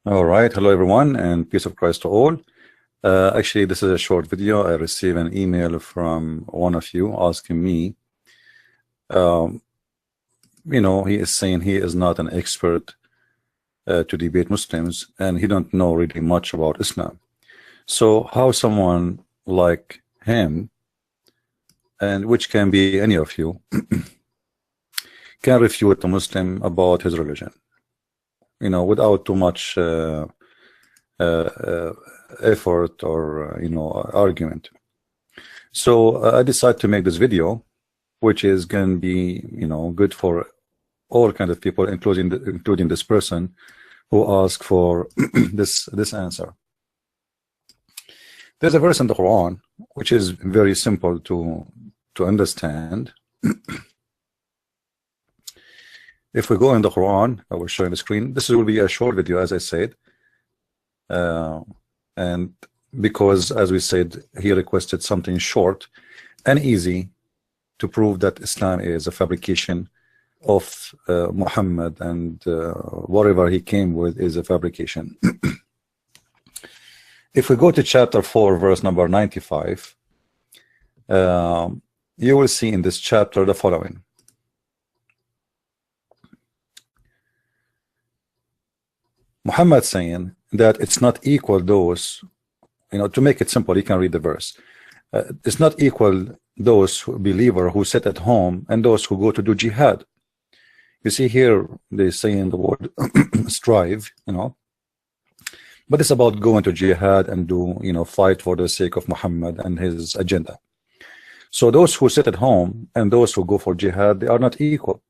All right, hello everyone, and peace of Christ to all. Actually, this is a short video. I received an email from one of you asking me, he is saying he is not an expert to debate Muslims, and he don't know really much about Islam. So how someone like him, and which can be any of you, can refute a Muslim about his religion, without too much effort or argument. So I decided to make this video, which is going to be good for all kinds of people, including this person who asked for this answer. There's a verse in the Quran which is very simple to understand. If we go in the Quran, I will show you the screen. This will be a short video, as I said, and because, as we said, he requested something short and easy to prove that Islam is a fabrication of Muhammad, and whatever he came with is a fabrication. If we go to chapter 4, verse number 95, you will see in this chapter the following. Muhammad saying that it's not equal those, to make it simple, you can read the verse. It's not equal those believers who sit at home and those who go to do jihad. You see here, they say in the word strive, but it's about going to jihad and do, fight for the sake of Muhammad and his agenda. So those who sit at home and those who go for jihad, they are not equal.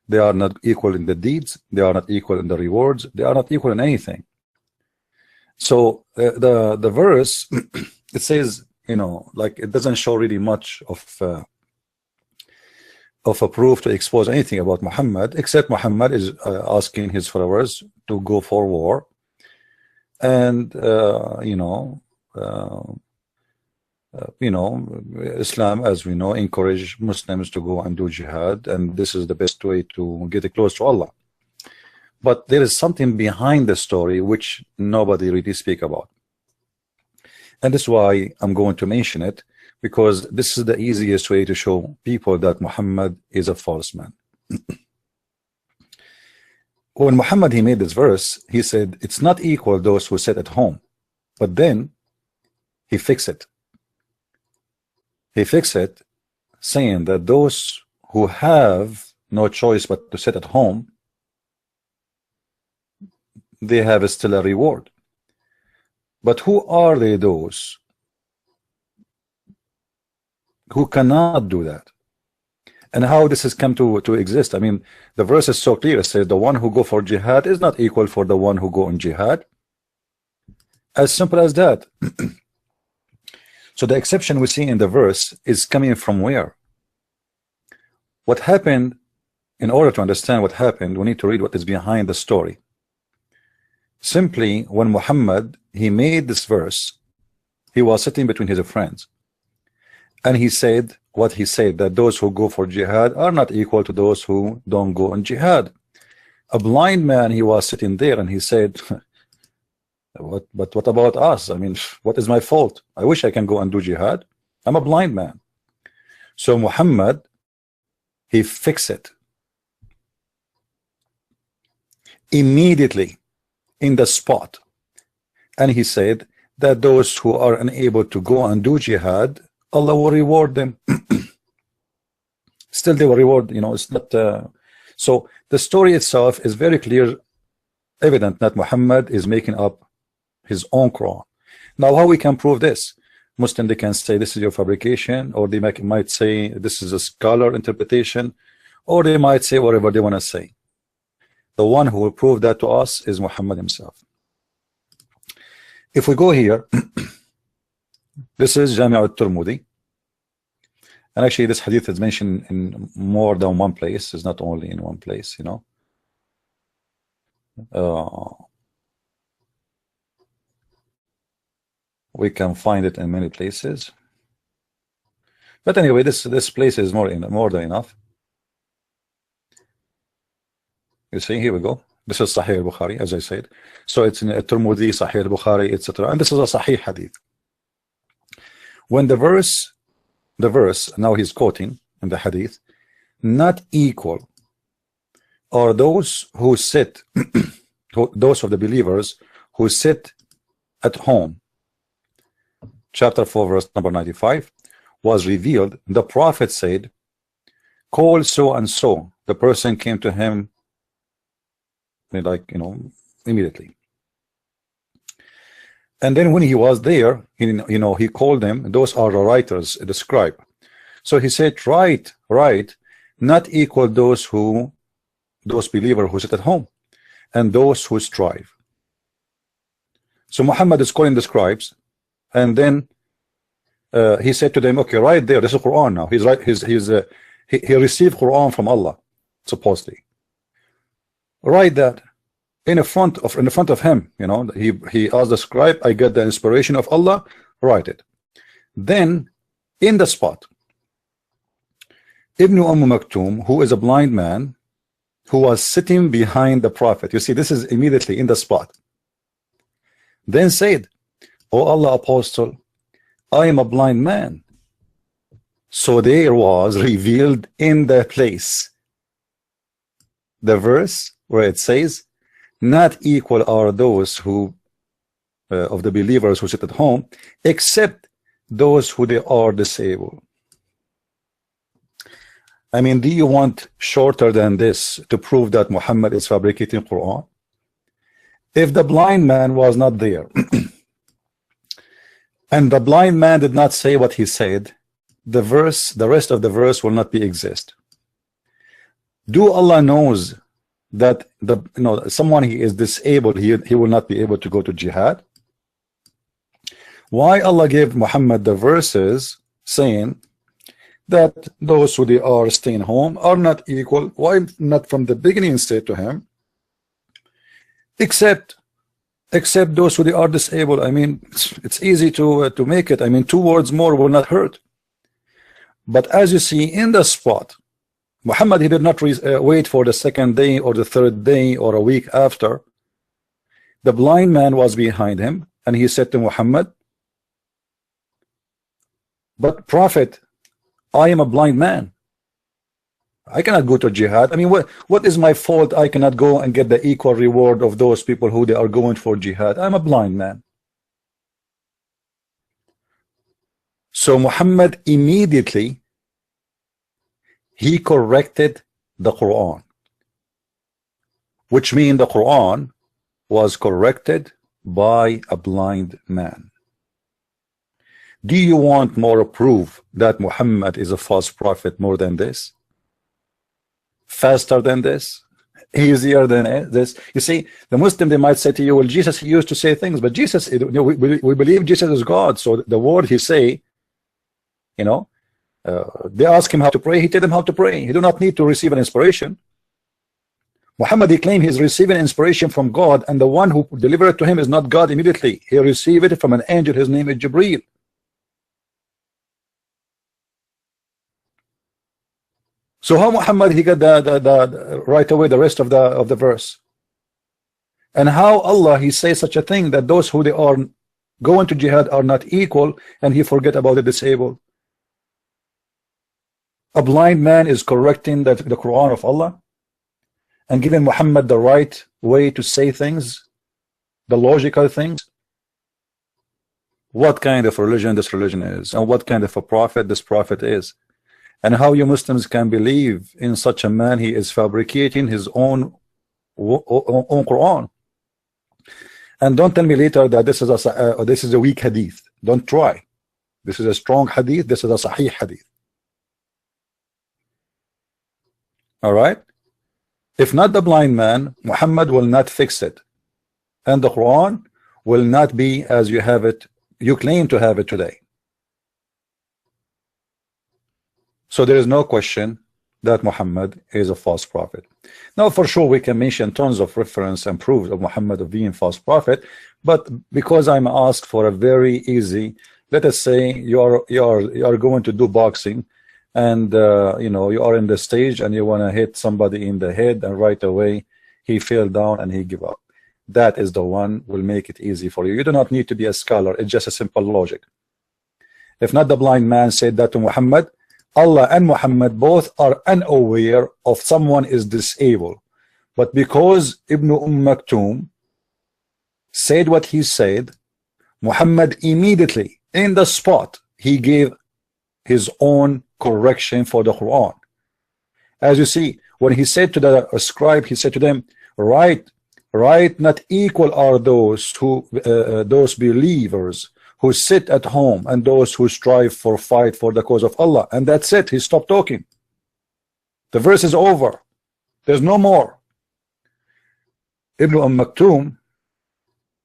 They are not equal in the deeds. They are not equal in the rewards. They are not equal in anything. So the verse, it says, like it doesn't show really much of a proof to expose anything about Muhammad, except Muhammad is asking his followers to go for war, and Islam, as we know, encourage Muslims to go and do jihad, and this is the best way to get close to Allah. But there is something behind the story which nobody really speak about, and that's why I'm going to mention it, because this is the easiest way to show people that Muhammad is a false man. When Muhammad, he made this verse, he said it's not equal those who sit at home, but then he fixed it. He fixed it, saying that those who have no choice but to sit at home, they have still a reward. But who are they, those who cannot do that? And how this has come to exist? I mean, the verse is so clear. It says the one who go for jihad is not equal for the one who go in jihad. As simple as that. So the exception we see in the verse is coming from where? What happened? In order to understand what happened, we need to read what is behind the story. Simply, when Muhammad, he made this verse, he was sitting between his friends, and he said what he said, that those who go for jihad are not equal to those who don't go in jihad. A blind man, he was sitting there, and he said, But what about us? I mean, what is my fault? I wish I can go and do jihad. I'm a blind man. So Muhammad, he fixed it immediately in the spot, and he said that those who are unable to go and do jihad, Allah will reward them. Still they will reward, it's not so the story itself is very clear, evident that Muhammad is making up his own Quran. Now, how we can prove this? Muslim, they can say this is your fabrication, or they might say this is a scholar interpretation, or they might say whatever they want to say. The one who will prove that to us is Muhammad himself. If we go here, this is Jami' al-Tirmidhi, and actually this hadith is mentioned in more than one place. It's not only in one place, we can find it in many places, but anyway, this place is more than enough. You see, here we go. This is Sahih al-Bukhari, as I said. So it's in Tirmidhi, Sahih al-Bukhari, etc. And this is a Sahih hadith. When the verse, now he's quoting in the hadith, not equal are those who sit, those of the believers who sit at home. Chapter 4, verse number 95 was revealed. The Prophet said, call so and so. The person came to him, like, immediately. And then when he was there, he called them. Those are the writers, the scribe. So he said, write, not equal those believers who sit at home and those who strive. So Muhammad is calling the scribes, and then he said to them, okay, right there, this is Quran now. He's right. He received Quran from Allah, supposedly. Write that in front of him. He asked the scribe, I get the inspiration of Allah, write it. Then in the spot, Ibn Maktoum, who is a blind man, who was sitting behind the Prophet. You see, this is immediately in the spot. Then said, O Allah Apostle, I am a blind man. So there was revealed in the place the verse where it says, not equal are those who of the believers who sit at home, except those who they are disabled. I mean, do you want shorter than this to prove that Muhammad is fabricating Quran? If the blind man was not there and the blind man did not say what he said, the rest of the verse will not be exist. Do Allah knows that someone he is disabled, he will not be able to go to jihad? Why Allah gave Muhammad the verses saying that those who they are staying home are not equal? Why not from the beginning say to him, except those who they are disabled? I mean, it's easy to make it. I mean, 2 words more will not hurt. But as you see in the spot, Muhammad, he did not wait for the 2nd day or the 3rd day or a week after. The blind man was behind him, and he said to Muhammad, but Prophet, I am a blind man. I cannot go to jihad. I mean, what is my fault? I cannot go and get the equal reward of those people who they are going for jihad. I'm a blind man. So Muhammad immediately he corrected the Quran, which means the Quran was corrected by a blind man. Do you want more proof that Muhammad is a false prophet more than this? Faster than this? Easier than this? You see, the Muslim, they might say to you, well, Jesus, he used to say things, but Jesus, we believe Jesus is God, so the word he say, they ask him how to pray, he tell them how to pray. He do not need to receive an inspiration. Muhammad, he claimed he's receiving inspiration from God, and the one who delivered it to him is not God immediately. He received it from an angel. His name is Jibreel. So how Muhammad he got the right away the rest of the verse? And how Allah he says such a thing that those who they are going to jihad are not equal, and he forget about the disabled? A blind man is correcting the Quran of Allah and giving Muhammad the right way to say things, the logical things. What kind of religion this religion is, and what kind of a prophet this prophet is, and how you Muslims can believe in such a man. He is fabricating his own Quran. And don't tell me later that this is a weak hadith. Don't try. This is a strong hadith. This is a sahih hadith. All right. If not the blind man, Muhammad will not fix it, and the Quran will not be as you have it, you claim to have it today. So there is no question that Muhammad is a false prophet. Now, for sure, we can mention tons of reference and proofs of Muhammad of being false prophet, but because I'm asked for a very easy, let us say you are going to do boxing, and you are in the stage and you want to hit somebody in the head, and right away he fell down and he gave up. That is the one will make it easy for you. You do not need to be a scholar. It's just a simple logic. If not, the blind man said that to Muhammad. Allah and Muhammad both are unaware of someone is disabled. But because Ibn Maktoum said what he said, Muhammad immediately, in the spot, he gave his own correction for the Quran. As you see, when he said to the scribe, he said to them, right, not equal are those who those believers who sit at home and those who strive for fight for the cause of Allah. And that's it. He stopped talking. The verse is over. There's no more. Ibn Maktoum,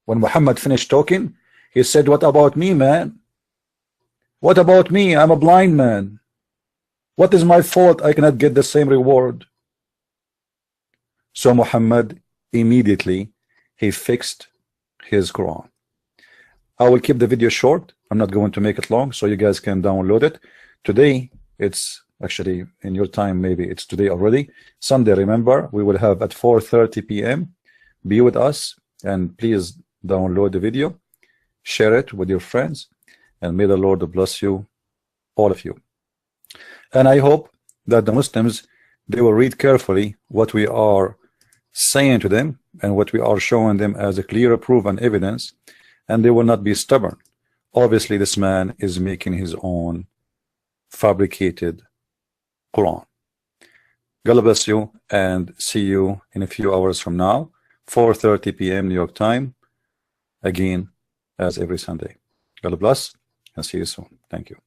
when Muhammad finished talking, he said, what about me, man? What about me? I'm a blind man. What is my fault? I cannot get the same reward. So Muhammad immediately he fixed his Quran. I will keep the video short. I'm not going to make it long, so you guys can download it. Today, it's actually in your time, maybe it's today already. Sunday, remember, we will have at 4:30 p.m. Be with us, and please download the video, share it with your friends, and may the Lord bless you, all of you. And I hope that the Muslims, they will read carefully what we are saying to them and what we are showing them as a clear proof and evidence, and they will not be stubborn. Obviously, this man is making his own fabricated Quran. God bless you, and see you in a few hours from now, 4:30 p.m. New York time, again as every Sunday. God bless, and see you soon. Thank you.